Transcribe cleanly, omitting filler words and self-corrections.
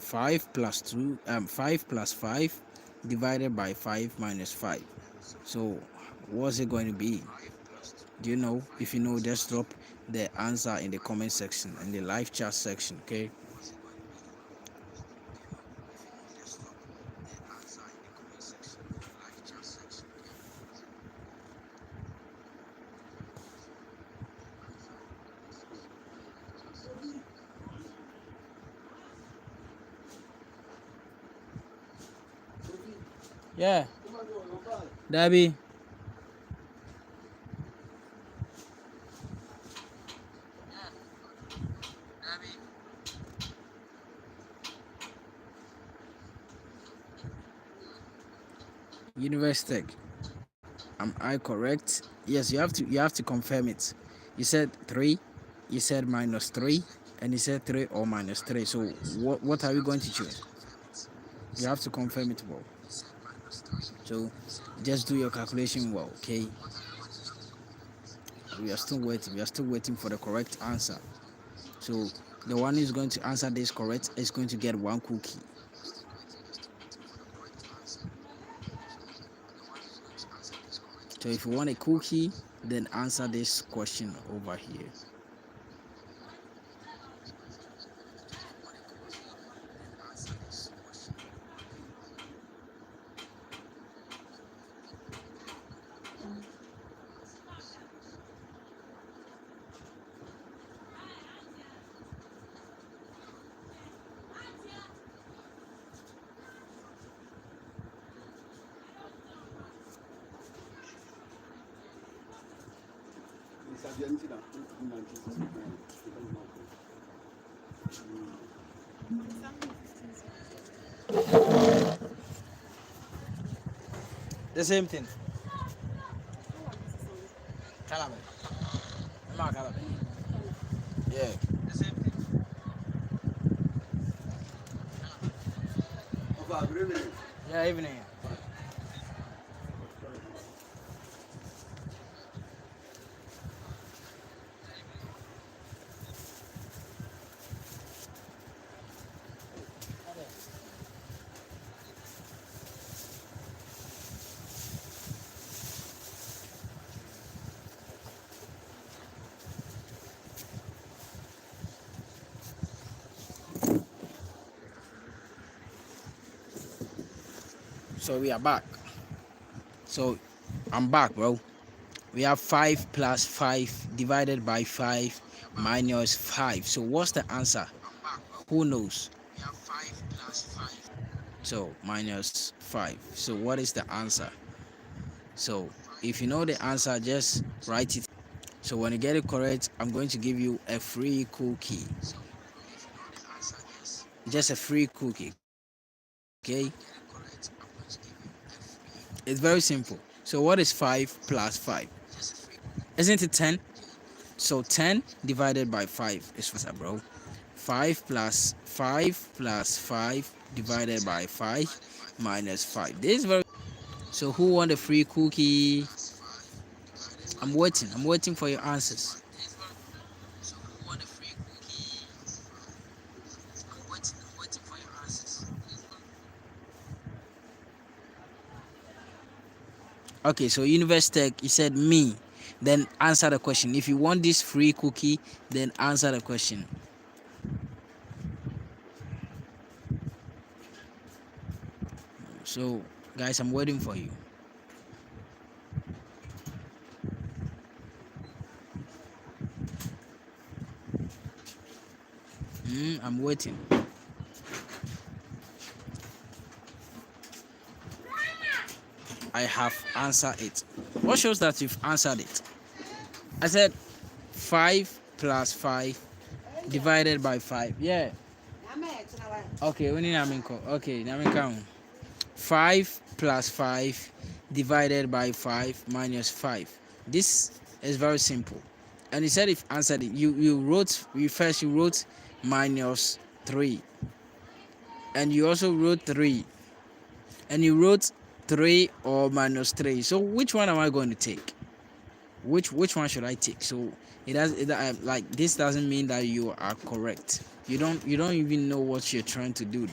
5 plus 2, 5 plus 5 divided by 5 minus 5. So what's it going to be? Do you know? If you know, just drop the answer in the comment section, in the live chat section, okay? Yeah, Debbie. University Tech. Am I correct? Yes, you have to confirm it. You said 3, you said minus 3, and you said 3 or minus 3. So what are we going to choose? You have to confirm it well. So just do your calculation well, okay? We are still waiting. We are still waiting for the correct answer. So the one who's going to answer this correct is going to get one cookie. So if you want a cookie, then answer this question over here. The same thing. Calabar. Calabar. Yeah. The same thing. Yeah, evening. So we are back. So I'm back, bro. We have 5 plus 5 divided by 5 minus 5. So what's the answer? Who knows? We have 5 plus 5. So minus 5. So what is the answer? So if you know the answer, just write it. So when you get it correct, I'm going to give you a free cookie. Just a free cookie. Okay? It's very simple. So what is 5 plus 5? Isn't it 10? So 10 divided by 5 is what, bro? 5 plus 5 divided by 5 minus 5. This is very. So who won the free cookie? I'm waiting for your answers. Okay, so University Tech, you said me. Then answer the question. If you want this free cookie, then answer the question. So, guys, I'm waiting for you. I'm waiting. I have answered it. What shows that you've answered it? I said 5 plus 5 divided by 5. Yeah. Okay, we need Naminko. Okay, Naminko. 5 plus 5 divided by 5 minus 5. This is very simple. And he said if answered it, you wrote minus 3. And you also wrote 3. And you wrote 3 or minus 3. So which one am I going to take? Which one should I take? So like this doesn't mean that you are correct. You don't even know what you're trying to do.